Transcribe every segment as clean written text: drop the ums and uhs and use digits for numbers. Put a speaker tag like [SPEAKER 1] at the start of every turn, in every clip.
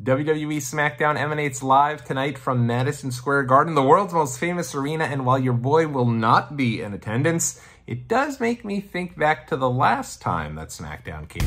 [SPEAKER 1] WWE Smackdown emanates live tonight from Madison Square Garden, the world's most famous arena, and while your boy will not be in attendance, it does make me think back to the last time that Smackdown came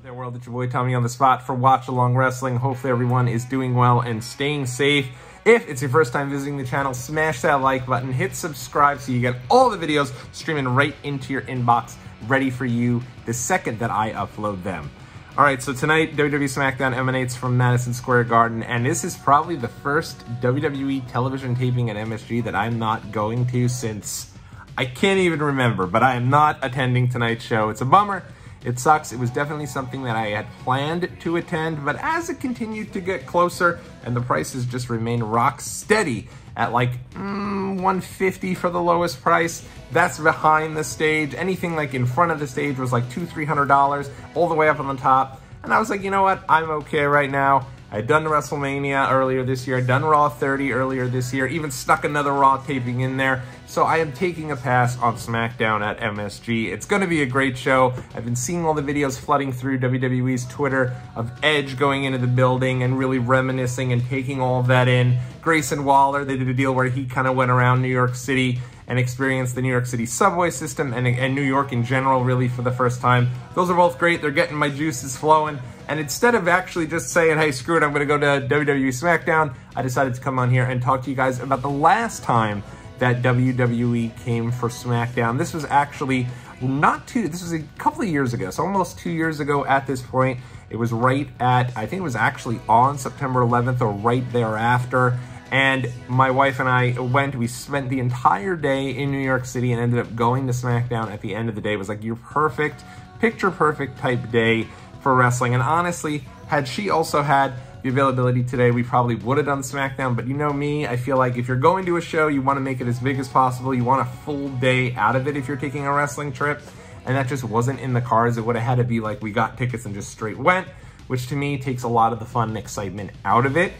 [SPEAKER 1] Hey world, it's your boy Tommy on the spot for Watch Along Wrestling. Hopefully everyone is doing well and staying safe. If it's your first time visiting the channel, smash that like button, hit subscribe so you get all the videos streaming right into your inbox, ready for you the second that I upload them. Alright, so tonight, WWE Smackdown emanates from Madison Square Garden, and this is probably the first WWE television taping at MSG that I'm not going to since I can't even remember, but I am not attending tonight's show. It's a bummer. It sucks. It was definitely something that I had planned to attend, but as it continued to get closer and the prices just remained rock steady at like $150 for the lowest price, that's behind the stage. Anything like in front of the stage was like $200-300 all the way up on the top. And I was like, you know what? I'm okay right now. I'd done WrestleMania earlier this year, done Raw 30 earlier this year, even stuck another Raw taping in there. So I am taking a pass on SmackDown at MSG. It's going to be a great show. I've been seeing all the videos flooding through WWE's Twitter of Edge going into the building and really reminiscing and taking all of that in. Grayson Waller, they did a deal where he kind of went around New York City and experienced the New York City subway system and New York in general really for the first time. Those are both great. They're getting my juices flowing. And instead of actually just saying, hey, screw it, I'm going to go to WWE Smackdown, I decided to come on here and talk to you guys about the last time that WWE came for Smackdown. This was actually this was a couple of years ago, so almost 2 years ago at this point. It was right at, I think it was actually on September 11th or right thereafter. And my wife and I we spent the entire day in New York City and ended up going to SmackDown at the end of the day. It was like your perfect, picture-perfect type day for wrestling. And honestly, had she also had the availability today, we probably would have done SmackDown. But you know me, I feel like if you're going to a show, you want to make it as big as possible. You want a full day out of it if you're taking a wrestling trip. And that just wasn't in the cards. It would have had to be like we got tickets and just straight went, which to me takes a lot of the fun and excitement out of it.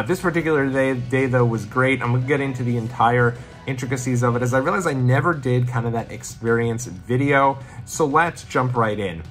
[SPEAKER 1] This particular day though was great. I'm gonna get into the entire intricacies of it as I realize I never did kind of that experience video. So let's jump right in.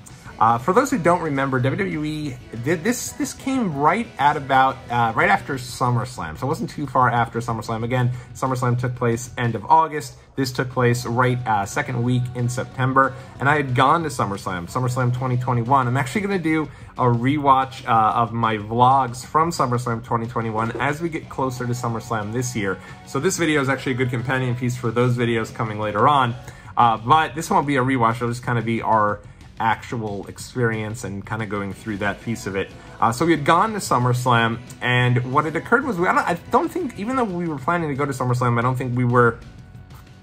[SPEAKER 1] For those who don't remember, WWE this came right at about right after SummerSlam, so it wasn't too far after SummerSlam. Again, SummerSlam took place end of August. This took place right second week in September, and I had gone to SummerSlam 2021. I'm actually going to do a rewatch of my vlogs from SummerSlam 2021 as we get closer to SummerSlam this year. So this video is actually a good companion piece for those videos coming later on, but this won't be a rewatch. It'll just kind of be our actual experience and kind of going through that piece of it. So we had gone to SummerSlam, and what had occurred was I don't think, even though we were planning to go to SummerSlam, I don't think we were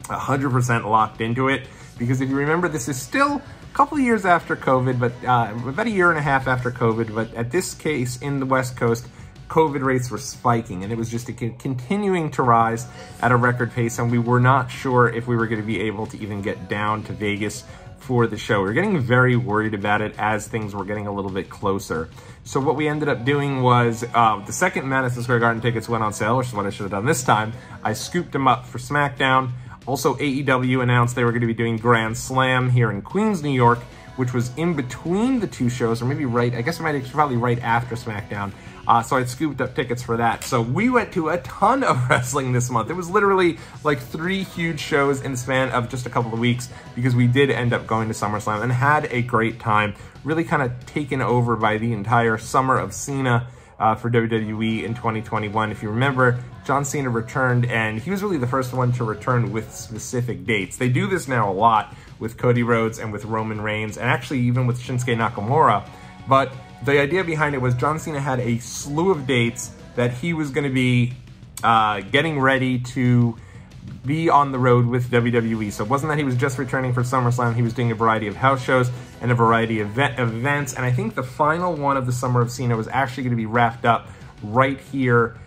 [SPEAKER 1] 100% locked into it, because if you remember, this is still a couple of years after COVID, but about a year and a half after COVID, but at this case in the West Coast, COVID rates were spiking, and it was just continuing to rise at a record pace, and we were not sure if we were going to be able to even get down to Vegas for the show. We were getting very worried about it as things were getting a little bit closer. So what we ended up doing was, the second Madison Square Garden tickets went on sale, which is what I should have done this time. I scooped them up for SmackDown. Also, AEW announced they were going to be doing Grand Slam here in Queens, New York, which was in between the two shows, or maybe right, I guess it might be probably right after SmackDown. So I scooped up tickets for that. So we went to a ton of wrestling this month. It was literally like 3 huge shows in the span of just a couple of weeks, because we did end up going to SummerSlam and had a great time. Really kind of taken over by the entire summer of Cena for WWE in 2021. If you remember, John Cena returned, and he was really the first one to return with specific dates. They do this now a lot with Cody Rhodes and with Roman Reigns, and actually even with Shinsuke Nakamura. But the idea behind it was John Cena had a slew of dates that he was going to be getting ready to be on the road with WWE. So it wasn't that he was just returning for SummerSlam. He was doing a variety of house shows and a variety of events. And I think the final one of the Summer of Cena was actually going to be wrapped up right here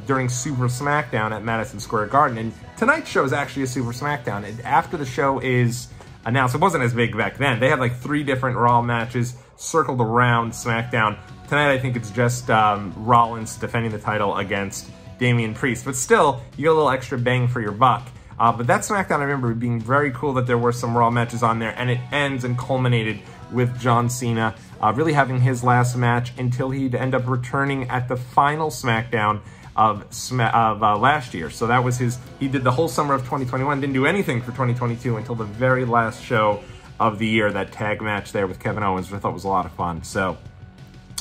[SPEAKER 1] during Super Smackdown at Madison Square Garden. And tonight's show is actually a Super Smackdown. And after the show is announced, it wasn't as big back then. They had like 3 different Raw matches circled around SmackDown. Tonight, I think it's just Rollins defending the title against Damian Priest. But still, you get a little extra bang for your buck. But that SmackDown, I remember being very cool that there were some Raw matches on there, and it ends and culminated with John Cena, really having his last match until he'd end up returning at the final SmackDown of last year. So that was he did the whole summer of 2021, didn't do anything for 2022 until the very last show of the year, that tag match there with Kevin Owens, which I thought was a lot of fun. So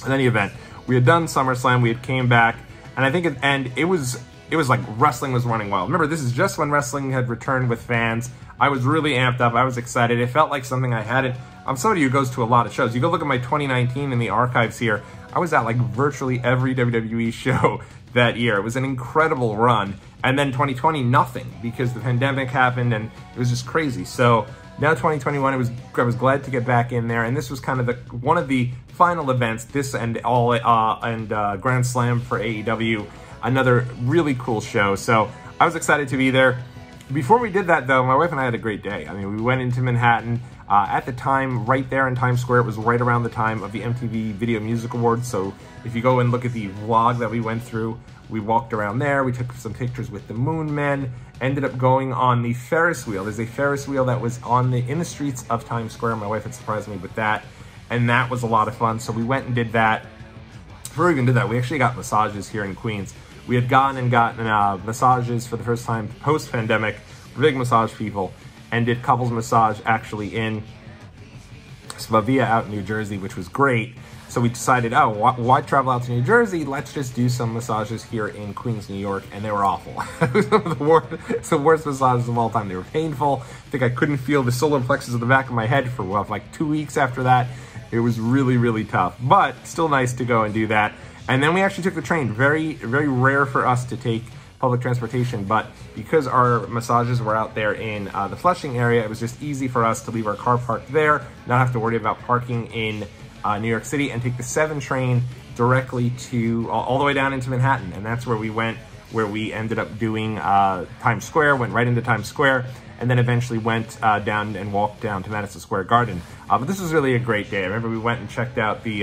[SPEAKER 1] in any event, we had done SummerSlam, we had came back, and I think it was like wrestling was running wild. Remember, this is just when wrestling had returned with fans. I was really amped up. I was excited. It felt like something I hadn't. I'm somebody who goes to a lot of shows. You go look at my 2019 in the archives here. I was at like virtually every WWE show that year. It was an incredible run. And then 2020, nothing, because the pandemic happened and it was just crazy. So now 2021, I was glad to get back in there. And this was kind of one of the final events, this and Grand Slam for AEW. Another really cool show. So I was excited to be there. Before we did that, though, my wife and I had a great day. I mean, we went into Manhattan. At the time, right there in Times Square, it was right around the time of the MTV Video Music Awards. So if you go and look at the vlog that we went through, we walked around there. We took some pictures with the Moon Men. Ended up going on the Ferris wheel. There's a Ferris wheel that was in the streets of Times Square. My wife had surprised me with that, and that was a lot of fun. So we went and did that. Before we even did that, we actually got massages here in Queens. We had gotten massages for the first time post-pandemic. Big massage people, and did couples massage actually in Svavia out in New Jersey, which was great. So we decided, oh, why travel out to New Jersey? Let's just do some massages here in Queens, New York, and they were awful. Some of the worst massages of all time. They were painful. I think I couldn't feel the solar plexus of the back of my head for like 2 weeks after that. It was really, really tough, but still nice to go and do that. And then we actually took the train. Very, very rare for us to take public transportation, but because our massages were out there in the Flushing area, it was just easy for us to leave our car parked there, not have to worry about parking in New York City, and take the 7 train directly to all the way down into Manhattan. And that's where we went, where we ended up doing Times Square, went right into Times Square, and then eventually went down and walked down to Madison Square Garden. But this was really a great day. I remember we went and checked out the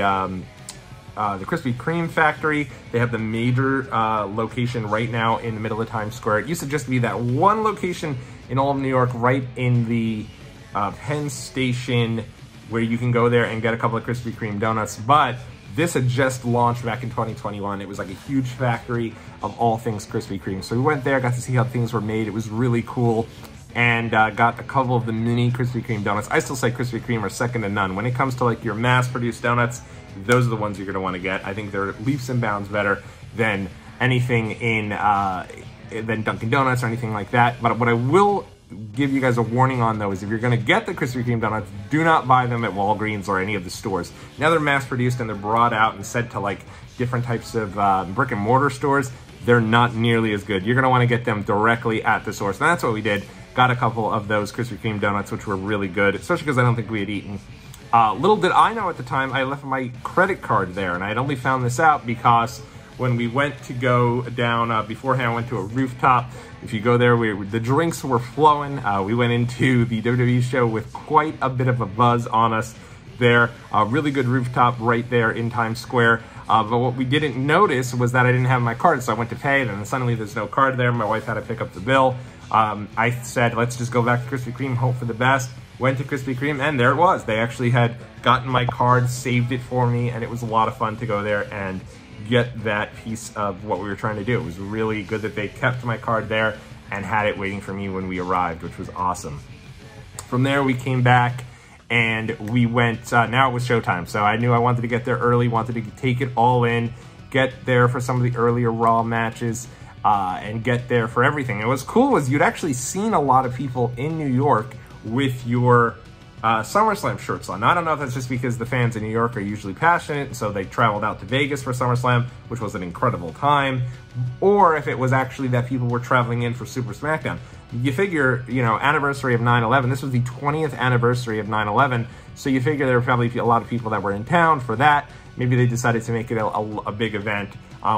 [SPEAKER 1] Krispy Kreme factory. They have the major location right now in the middle of Times Square. It used to just be that one location in all of New York, right in the Penn Station, where you can go there and get a couple of Krispy Kreme donuts. But this had just launched back in 2021. It was like a huge factory of all things Krispy Kreme. So we went there, got to see how things were made. It was really cool. And got a couple of the mini Krispy Kreme donuts. I still say Krispy Kreme are second to none. When it comes to like your mass-produced donuts, those are the ones you're gonna wanna get. I think they're leaps and bounds better than anything than Dunkin' Donuts or anything like that. But what I will give you guys a warning on, though, is if you're gonna get the Krispy Kreme donuts, do not buy them at Walgreens or any of the stores. Now they're mass-produced and they're brought out and sent to like different types of brick and mortar stores. They're not nearly as good. You're gonna wanna get them directly at the source. And that's what we did. Got a couple of those Krispy Kreme donuts, which were really good, especially because I don't think we had eaten. Little did I know at the time, I left my credit card there, and I had only found this out because when we went to go down beforehand, I went to a rooftop. If you go there, the drinks were flowing. We went into the WWE show with quite a bit of a buzz on us there. A really good rooftop right there in Times Square. But what we didn't notice was that I didn't have my card, so I went to pay it, and then suddenly there's no card there. My wife had to pick up the bill. I said, let's just go back to Krispy Kreme, hope for the best. Went to Krispy Kreme, and there it was. They actually had gotten my card, saved it for me, and it was a lot of fun to go there and get that piece of what we were trying to do. It was really good that they kept my card there and had it waiting for me when we arrived, which was awesome. From there, we came back, and we went, now it was showtime, so I knew I wanted to get there early, wanted to take it all in, get there for some of the earlier Raw matches, and get there for everything. And what's cool was you'd actually seen a lot of people in New York with your SummerSlam shirts on. Now, I don't know if that's just because the fans in New York are usually passionate, and so they traveled out to Vegas for SummerSlam, which was an incredible time, or if it was actually that people were traveling in for Super Smackdown. You figure, you know, anniversary of 9/11, this was the 20th anniversary of 9/11, so you figure there were probably a lot of people that were in town for that. Maybe they decided to make it a big event.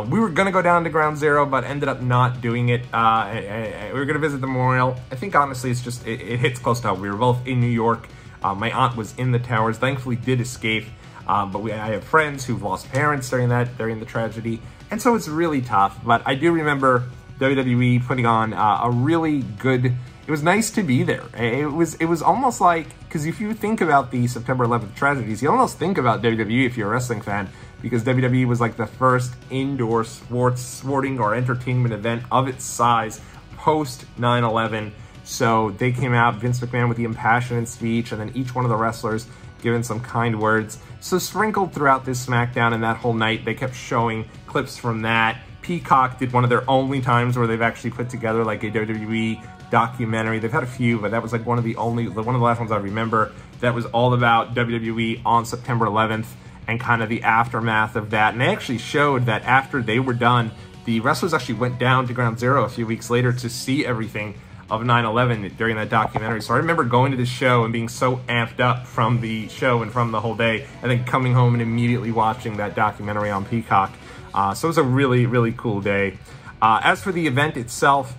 [SPEAKER 1] We were going to go down to Ground Zero, but ended up not doing it. We were going to visit the memorial. I think, honestly, it's just, it hits close to home. We were both in New York. My aunt was in the towers, thankfully did escape. But I have friends who've lost parents during the tragedy. And so it's really tough. But I do remember WWE putting on a really good it was nice to be there. It was almost like, because if you think about the September 11th tragedies, you almost think about WWE if you're a wrestling fan, because WWE was like the first indoor sporting or entertainment event of its size post 9/11. So they came out, Vince McMahon with the impassioned speech, and then each one of the wrestlers given some kind words. So sprinkled throughout this SmackDown and that whole night, they kept showing clips from that. Peacock did one of their only times where they've actually put together like a WWE documentary. They've had a few, but that was like one of the last ones I remember that was all about WWE on September 11th and kind of the aftermath of that. And they actually showed that after they were done, the wrestlers actually went down to Ground Zero a few weeks later to see everything of 9/11 during that documentary. So I remember going to this show and being so amped up from the show and from the whole day, and then coming home and immediately watching that documentary on Peacock. So it was a really, really cool day. As for the event itself,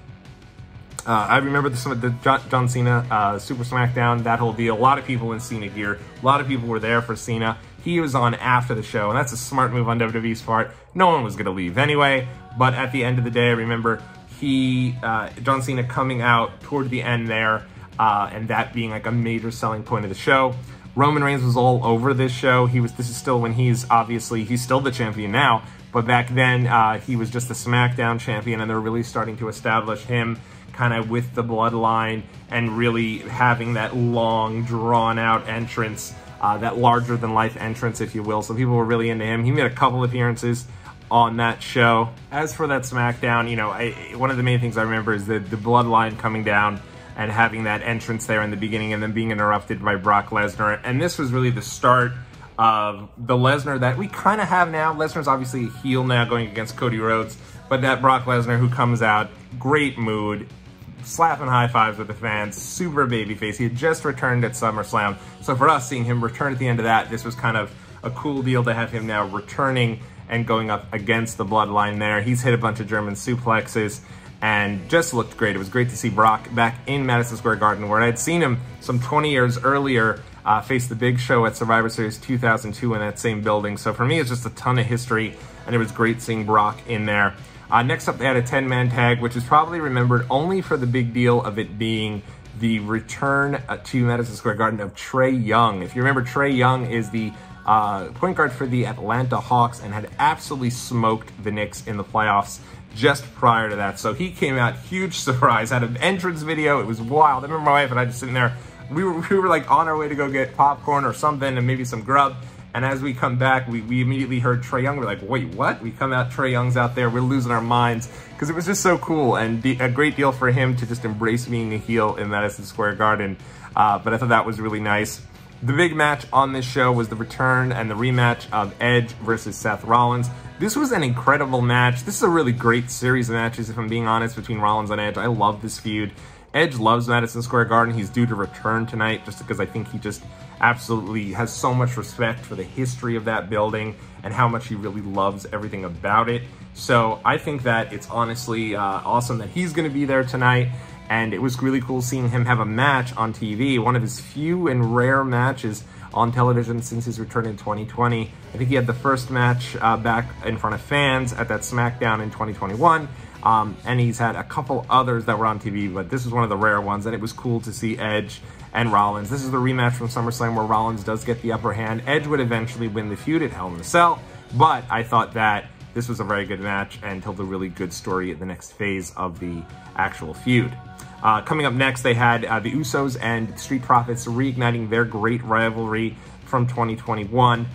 [SPEAKER 1] I remember the John Cena Super SmackDown, that whole deal. A lot of people in Cena gear. A lot of people were there for Cena. He was on after the show, and that's a smart move on WWE's part. No one was going to leave anyway, but at the end of the day, I remember John Cena coming out toward the end there, and that being like a major selling point of the show. Roman Reigns was all over this show. This is still when he's still the champion now, but back then he was just the SmackDown champion, and they're really starting to establish him kind of with the bloodline and really having that long, drawn-out entrance, that larger-than-life entrance, if you will. So people were really into him. He made a couple appearances on that show. As for that SmackDown, you know, one of the main things I remember is the bloodline coming down and having that entrance there in the beginning and then being interrupted by Brock Lesnar. And this was really the start of the Lesnar that we kind of have now. Lesnar's obviously a heel now going against Cody Rhodes, but that Brock Lesnar who comes out, great mood, slapping high fives with the fans, super babyface. He had just returned at SummerSlam. So for us, seeing him return at the end of that, this was kind of a cool deal to have him now returning and going up against the bloodline there. He's hit a bunch of German suplexes and just looked great. It was great to see Brock back in Madison Square Garden, where I'd seen him some 20 years earlier face the Big Show at Survivor Series 2002 in that same building. So for me, it's just a ton of history, and it was great seeing Brock in there. Next up, they had a 10-man tag, which is probably remembered only for the big deal of it being the return to Madison Square Garden of Trae Young. If you remember, Trae Young is the point guard for the Atlanta Hawks and had absolutely smoked the Knicks in the playoffs just prior to that. So he came out, huge surprise, had an entrance video. It was wild. I remember my wife and I just sitting there. We were like on our way to go get popcorn or something and maybe some grub. And as we come back, we immediately heard Trae Young. We're like, wait, what? We come out, Trae Young's out there. We're losing our minds because it was just so cool and a great deal for him to just embrace being a heel in Madison Square Garden. But I thought that was really nice. The big match on this show was the return and the rematch of Edge versus Seth Rollins. This was an incredible match. This is a really great series of matches, if I'm being honest, between Rollins and Edge. I love this feud. Edge loves Madison Square Garden. He's due to return tonight just because I think he just absolutely has so much respect for the history of that building and how much he really loves everything about it. So I think that it's honestly awesome that he's going to be there tonight. And it was really cool seeing him have a match on TV, one of his few and rare matches on television since his return in 2020. I think he had the first match back in front of fans at that SmackDown in 2021. And he's had a couple others that were on TV, but this was one of the rare ones, and it was cool to see Edge and Rollins. This is the rematch from SummerSlam where Rollins does get the upper hand. Edge would eventually win the feud at Hell in a Cell, but I thought that this was a very good match and told a really good story at the next phase of the actual feud. Coming up next, they had the Usos and Street Profits reigniting their great rivalry from 2021.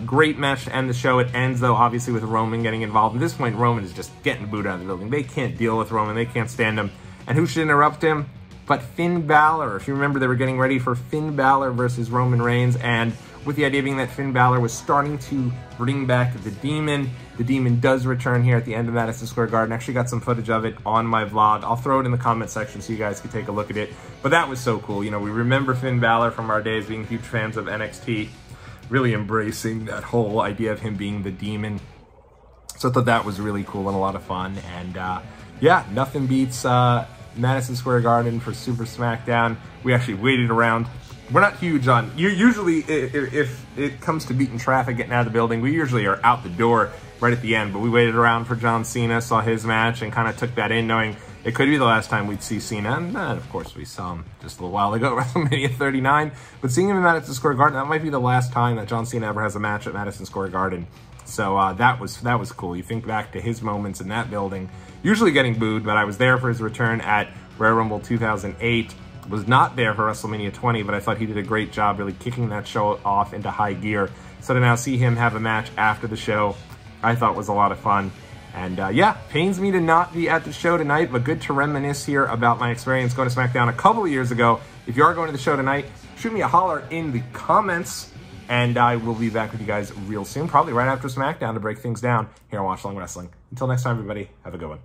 [SPEAKER 1] Great match to end the show. It ends, though, obviously with Roman getting involved. At this point, Roman is just getting booed out of the building. They can't deal with Roman. They can't stand him. And who should interrupt him but Finn Balor? If you remember, they were getting ready for Finn Balor versus Roman Reigns, and with the idea being that Finn Balor was starting to bring back the Demon. The Demon does return here at the end of Madison Square Garden. Actually got some footage of it on my vlog. I'll throw it in the comment section so you guys can take a look at it. But that was so cool. You know, we remember Finn Balor from our days being huge fans of NXT, really embracing that whole idea of him being the Demon. So I thought that was really cool and a lot of fun. And yeah, nothing beats Madison Square Garden for Super SmackDown. We actually waited around. We're not huge on, usually if it comes to beating traffic, getting out of the building, we usually are out the door right at the end, but we waited around for John Cena, saw his match, and kind of took that in, knowing it could be the last time we'd see Cena. And of course, we saw him just a little while ago at WrestleMania 39. But seeing him in Madison Square Garden, that might be the last time that John Cena ever has a match at Madison Square Garden. So that was cool. You think back to his moments in that building, usually getting booed, but I was there for his return at Royal Rumble 2008. Was not there for WrestleMania 20, but I thought he did a great job really kicking that show off into high gear. So to now see him have a match after the show, I thought was a lot of fun. And yeah, pains me to not be at the show tonight, but good to reminisce here about my experience going to SmackDown a couple of years ago. If you are going to the show tonight, shoot me a holler in the comments, and I will be back with you guys real soon, probably right after SmackDown to break things down here on Watch Along Wrestling. Until next time, everybody, have a good one.